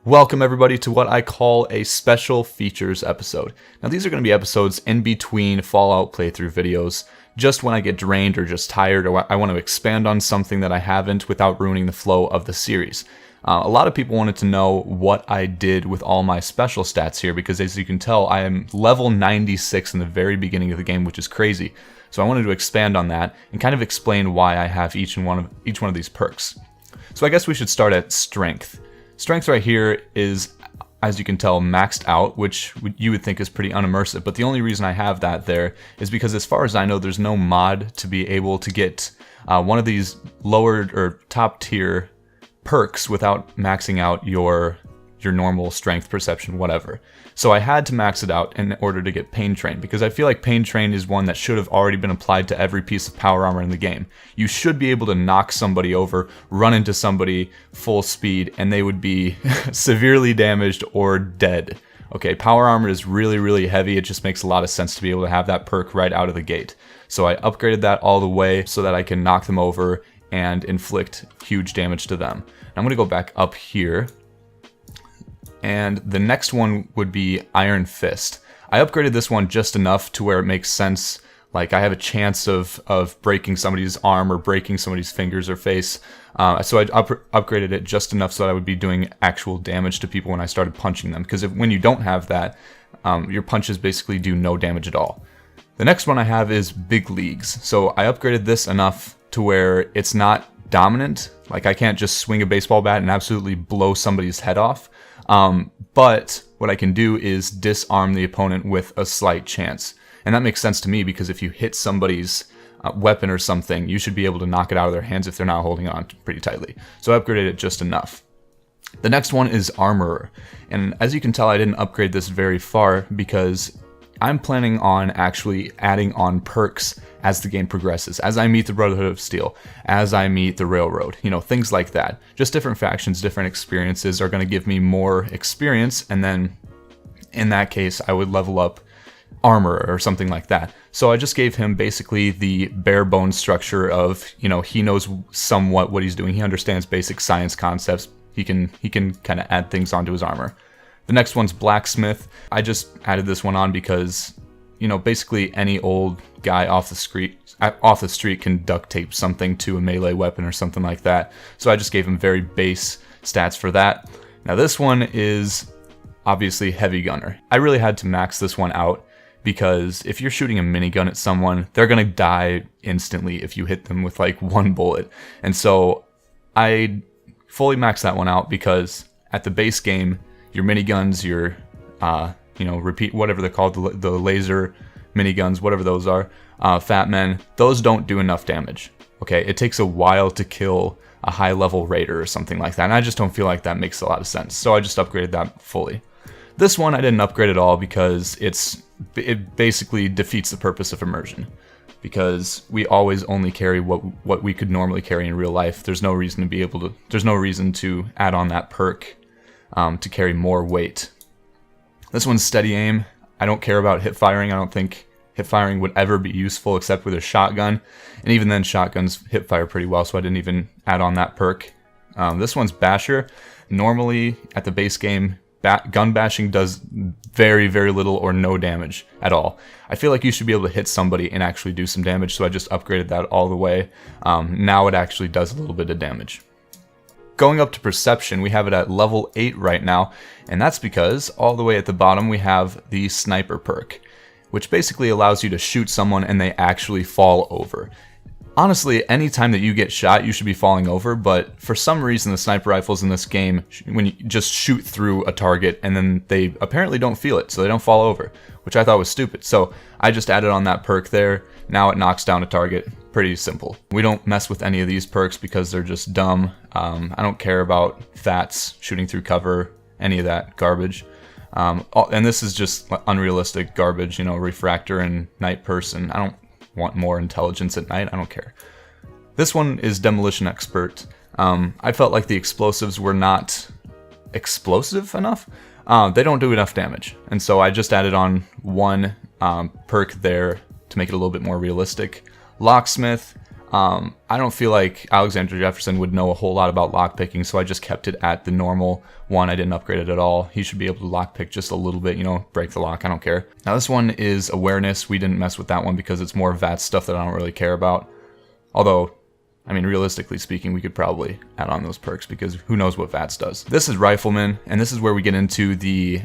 Welcome everybody to what I call a special features episode. Now these are going to be episodes in between Fallout playthrough videos, just when I get drained or just tired or I want to expand on something that I haven't without ruining the flow of the series. A lot of people wanted to know what I did with all my special stats here because as you can tell I am level 96 in the very beginning of the game, which is crazy. So I wanted to expand on that and kind of explain why I have each one of these perks. So I guess we should start at strength. Strength right here is, as you can tell, maxed out, which you would think is pretty unimmersive, but the only reason I have that there is because as far as I know, there's no mod to be able to get one of these lower or top tier perks without maxing out your normal strength, perception, whatever. So I had to max it out in order to get Pain Train, because I feel like Pain Train is one that should have already been applied to every piece of power armor in the game. You should be able to knock somebody over, run into somebody full speed, and they would be severely damaged or dead. Okay, power armor is really, really heavy. It just makes a lot of sense to be able to have that perk right out of the gate. So I upgraded that all the way so that I can knock them over and inflict huge damage to them. Now I'm going to go back up here. And the next one would be Iron Fist. I upgraded this one just enough to where it makes sense. Like I have a chance of breaking somebody's arm or breaking somebody's fingers or face. So I upgraded it just enough so that I would be doing actual damage to people when I started punching them. Because when you don't have that, your punches basically do no damage at all. The next one I have is Big Leagues. So I upgraded this enough to where it's not dominant. Like I can't just swing a baseball bat and absolutely blow somebody's head off. But what I can do is disarm the opponent with a slight chance. And that makes sense to me because if you hit somebody's weapon or something, you should be able to knock it out of their hands if they're not holding on pretty tightly. So I upgraded it just enough. The next one is Armorer. And as you can tell, I didn't upgrade this very far because I'm planning on actually adding on perks as the game progresses, as I meet the Brotherhood of Steel, as I meet the Railroad, things like that. Just different factions, different experiences are going to give me more experience, and then in that case, I would level up Armor or something like that. So I just gave him basically the bare bones structure of, he knows somewhat what he's doing. He understands basic science concepts. He can kind of add things onto his armor. The next one's Blacksmith. I just added this one on because, basically any old guy off the street can duct tape something to a melee weapon or something like that. So I just gave him very base stats for that. Now this one is obviously Heavy Gunner. I really had to max this one out because if you're shooting a minigun at someone, they're gonna die instantly if you hit them with like one bullet. And so I fully maxed that one out because at the base game, your miniguns, your, repeat, whatever they're called, the laser miniguns, whatever those are, Fat Men, those don't do enough damage. Okay, it takes a while to kill a high-level raider or something like that, and I just don't feel like that makes a lot of sense. So I just upgraded that fully. This one I didn't upgrade at all because it basically defeats the purpose of immersion. Because we always only carry what we could normally carry in real life. There's no reason to add on that perk to carry more weight. This one's Steady Aim. I don't care about hip firing. I don't think hip firing would ever be useful except with a shotgun. And even then, shotguns hip fire pretty well, so I didn't even add on that perk. This one's Basher. Normally, at the base game, gun bashing does very, very little or no damage at all. I feel like you should be able to hit somebody and actually do some damage, so I just upgraded that all the way. Now it actually does a little bit of damage. Going up to Perception, we have it at level 8 right now, and that's because all the way at the bottom we have the Sniper perk, which basically allows you to shoot someone and they actually fall over. Honestly, anytime that you get shot, you should be falling over, but for some reason the sniper rifles in this game, when you just shoot through a target and then they apparently don't feel it, so they don't fall over, which I thought was stupid. So I just added on that perk there. Now it knocks down a target. Pretty simple. We don't mess with any of these perks because they're just dumb. I don't care about Fats, shooting through cover, any of that garbage. And this is just unrealistic garbage, Refractor and Night Person. I don't want more intelligence at night. I don't care. This one is Demolition Expert. I felt like the explosives were not explosive enough. They don't do enough damage. And so I just added on one perk there to make it a little bit more realistic. Locksmith, I don't feel like Alexander Jefferson would know a whole lot about lockpicking, so I just kept it at the normal one. I didn't upgrade it at all. He should be able to lockpick just a little bit, you know, break the lock. I don't care. Now this one is awareness. We didn't mess with that one because it's more VAT stuff that I don't really care about. Although, I mean, realistically speaking, we could probably add on those perks because who knows what VATS does. This is Rifleman, and this is where we get into the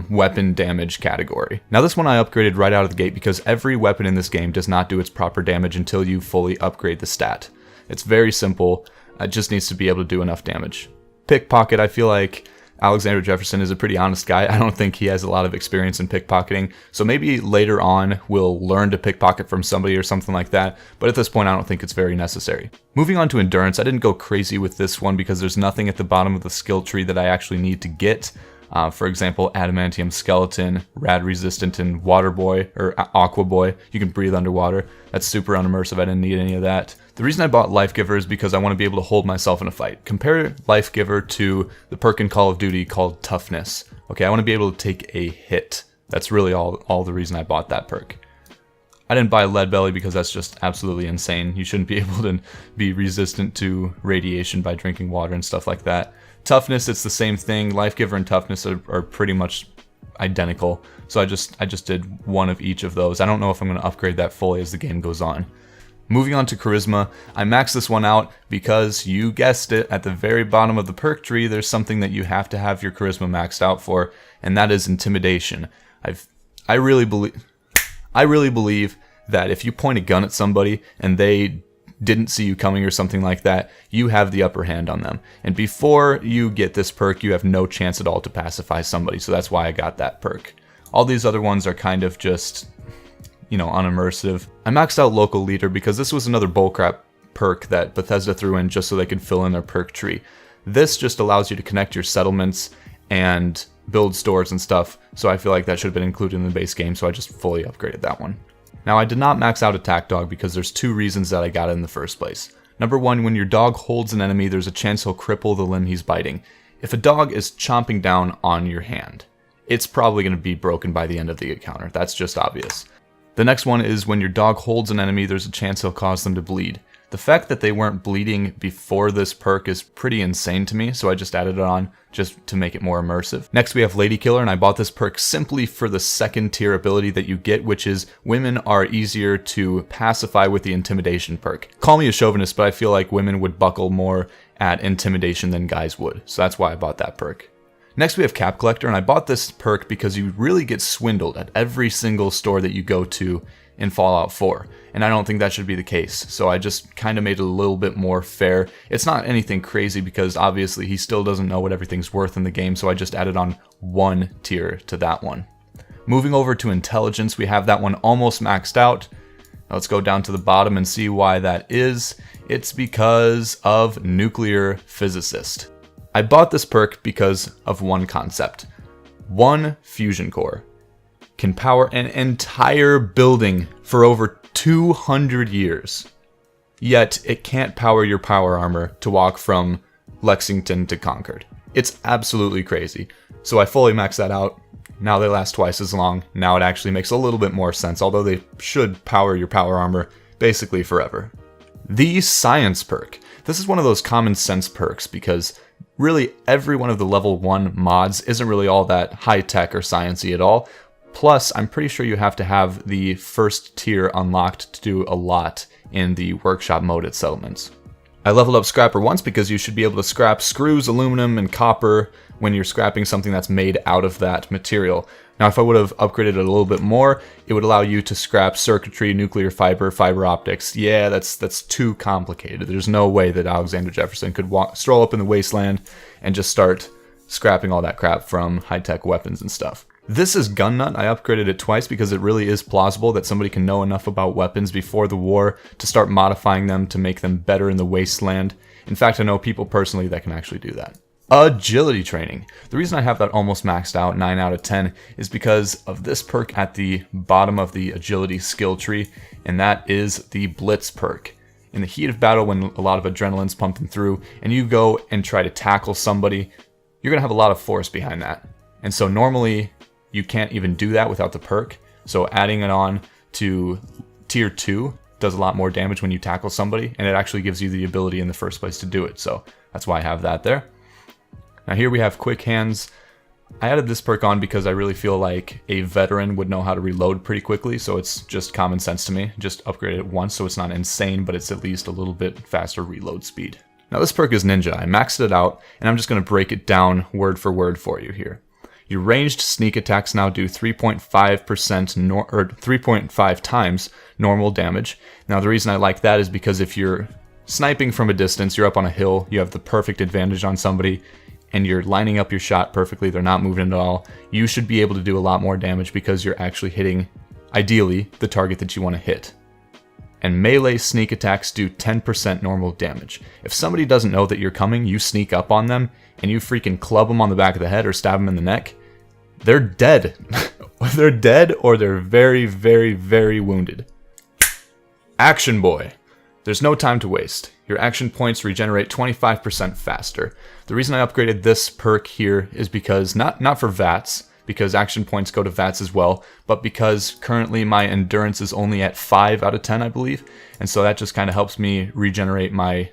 weapon damage category. Now this one I upgraded right out of the gate because every weapon in this game does not do its proper damage until you fully upgrade the stat. It's very simple, it just needs to be able to do enough damage. Pickpocket, I feel like Alexander Jefferson is a pretty honest guy. I don't think he has a lot of experience in pickpocketing, so maybe later on we'll learn to pickpocket from somebody or something like that, but at this point I don't think it's very necessary. Moving on to endurance, I didn't go crazy with this one because there's nothing at the bottom of the skill tree that I actually need to get. For example, adamantium skeleton, rad resistant, and water boy or aqua boy. You can breathe underwater. That's super unimmersive. I didn't need any of that. The reason I bought Life Giver is because I want to be able to hold myself in a fight. Compare Life Giver to the perk in Call of Duty called Toughness. Okay, I want to be able to take a hit. That's really all the reason I bought that perk. I didn't buy Lead Belly because that's just absolutely insane. You shouldn't be able to be resistant to radiation by drinking water and stuff like that. Toughness, it's the same thing. Life Giver and Toughness are pretty much identical. So I just did one of each of those. I don't know if I'm going to upgrade that fully as the game goes on. Moving on to Charisma, I maxed this one out because, you guessed it, at the very bottom of the perk tree there's something that you have to have your Charisma maxed out for, and that is Intimidation. I really believe that if you point a gun at somebody and they didn't see you coming or something like that, you have the upper hand on them. And before you get this perk, you have no chance at all to pacify somebody, so that's why I got that perk. All these other ones are kind of just, you know, unimmersive. I maxed out Local Leader because this was another bullcrap perk that Bethesda threw in just so they could fill in their perk tree. This just allows you to connect your settlements and build stores and stuff, so I feel like that should have been included in the base game, so I just fully upgraded that one. Now I did not max out Attack Dog because there's two reasons that I got it in the first place. Number one, when your dog holds an enemy, there's a chance he'll cripple the limb he's biting. If a dog is chomping down on your hand, it's probably going to be broken by the end of the encounter. That's just obvious. The next one is when your dog holds an enemy, there's a chance he'll cause them to bleed. The fact that they weren't bleeding before this perk is pretty insane to me, so I just added it on just to make it more immersive. Next we have Lady Killer, and I bought this perk simply for the second tier ability that you get, which is women are easier to pacify with the Intimidation perk. Call me a chauvinist, but I feel like women would buckle more at Intimidation than guys would, so that's why I bought that perk. Next we have Cap Collector, and I bought this perk because you really get swindled at every single store that you go to in Fallout 4, and I don't think that should be the case, so I just kind of made it a little bit more fair. It's not anything crazy because obviously he still doesn't know what everything's worth in the game, so I just added on one tier to that one. Moving over to Intelligence, we have that one almost maxed out. Now let's go down to the bottom and see why that is. It's because of Nuclear Physicist. I bought this perk because of one concept. One fusion core can power an entire building for over 200 years. Yet it can't power your power armor to walk from Lexington to Concord. It's absolutely crazy. So I fully maxed that out. Now they last twice as long. Now it actually makes a little bit more sense, although they should power your power armor basically forever. The Science perk. This is one of those common sense perks because really every one of the level 1 mods isn't really all that high-tech or sciencey at all. Plus, I'm pretty sure you have to have the first tier unlocked to do a lot in the workshop mode at settlements. I leveled up Scrapper once because you should be able to scrap screws, aluminum, and copper when you're scrapping something that's made out of that material. Now, if I would have upgraded it a little bit more, it would allow you to scrap circuitry, nuclear fiber, fiber optics. Yeah, that's too complicated. There's no way that Alexander Jefferson could stroll up in the wasteland and just start scrapping all that crap from high-tech weapons and stuff. This is Gun Nut. I upgraded it twice because it really is plausible that somebody can know enough about weapons before the war to start modifying them to make them better in the wasteland. In fact, I know people personally that can actually do that. Agility training. The reason I have that almost maxed out, 9 out of 10, is because of this perk at the bottom of the agility skill tree, and that is the Blitz perk. In the heat of battle, when a lot of adrenaline's pumping through, and you go and try to tackle somebody, you're going to have a lot of force behind that. And so normally, you can't even do that without the perk, so adding it on to tier 2 does a lot more damage when you tackle somebody, and it actually gives you the ability in the first place to do it, so that's why I have that there. Now here we have Quick Hands. I added this perk on because I really feel like a veteran would know how to reload pretty quickly, so it's just common sense to me. Just upgrade it once so it's not insane, but it's at least a little bit faster reload speed. Now this perk is Ninja. I maxed it out, and I'm just going to break it down word for word for you here. Your ranged sneak attacks now do 3.5 times normal damage. Now the reason I like that is because if you're sniping from a distance, you're up on a hill, you have the perfect advantage on somebody, and you're lining up your shot perfectly, they're not moving at all, you should be able to do a lot more damage because you're actually hitting, ideally, the target that you want to hit. And melee sneak attacks do 10% normal damage. If somebody doesn't know that you're coming, you sneak up on them, and you freaking club them on the back of the head or stab them in the neck, they're dead. They're dead or they're very, very, very wounded. Action Boy. There's no time to waste. Your action points regenerate 25% faster. The reason I upgraded this perk here is because, not for VATS, because action points go to VATS as well, but because currently my endurance is only at 5 out of 10, I believe, and so that just kind of helps me regenerate my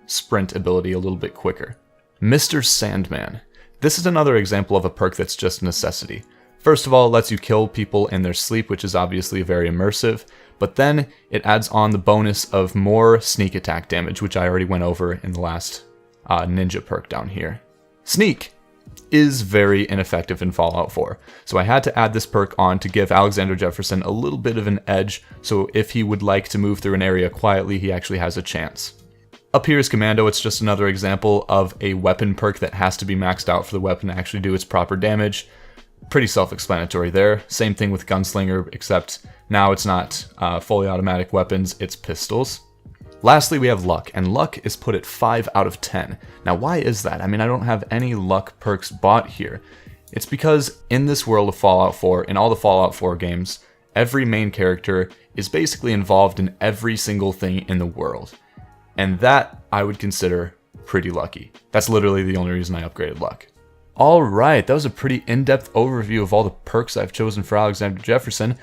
sprint ability a little bit quicker. Mr. Sandman. This is another example of a perk that's just a necessity. First of all, it lets you kill people in their sleep, which is obviously very immersive, but then it adds on the bonus of more sneak attack damage, which I already went over in the last ninja perk down here. Sneak is very ineffective in Fallout 4, so I had to add this perk on to give Alexander Jefferson a little bit of an edge, so if he would like to move through an area quietly, he actually has a chance. Up here is Commando. It's just another example of a weapon perk that has to be maxed out for the weapon to actually do its proper damage. Pretty self-explanatory there. Same thing with Gunslinger, except now it's not fully automatic weapons, it's pistols. Lastly, we have Luck, and Luck is put at 5 out of 10. Now why is that? I mean, I don't have any Luck perks bought here. It's because in this world of Fallout 4, in all the Fallout 4 games, every main character is basically involved in every single thing in the world. And that I would consider pretty lucky. That's literally the only reason I upgraded Luck. Alright, that was a pretty in-depth overview of all the perks I've chosen for Alexander Jefferson.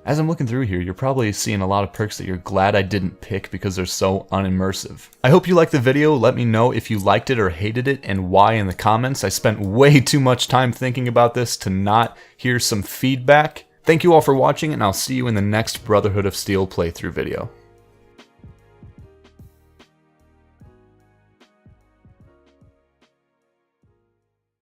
As I'm looking through here, you're probably seeing a lot of perks that you're glad I didn't pick because they're so unimmersive. I hope you liked the video. Let me know if you liked it or hated it and why in the comments. I spent way too much time thinking about this to not hear some feedback. Thank you all for watching, and I'll see you in the next Brotherhood of Steel playthrough video.